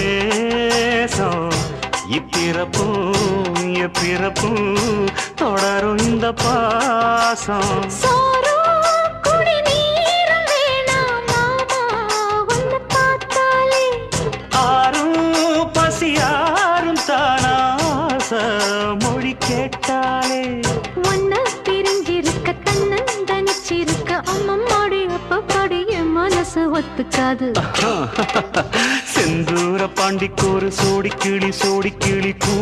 நேசம் இப்பிறப்பும் எப்பிறப்பும் தொடரும் இந்த பாசம் மொழி கேட்டாலே ஒன்ன பிரிஞ்சிருக்க தன்னந்தனிச்சிருக்க அம்மம்மாடி அப்பப்படி என் மனசு ஒத்துக்காது செந்தூர பாண்டிக்கு ஒரு சோடி கிளி கூ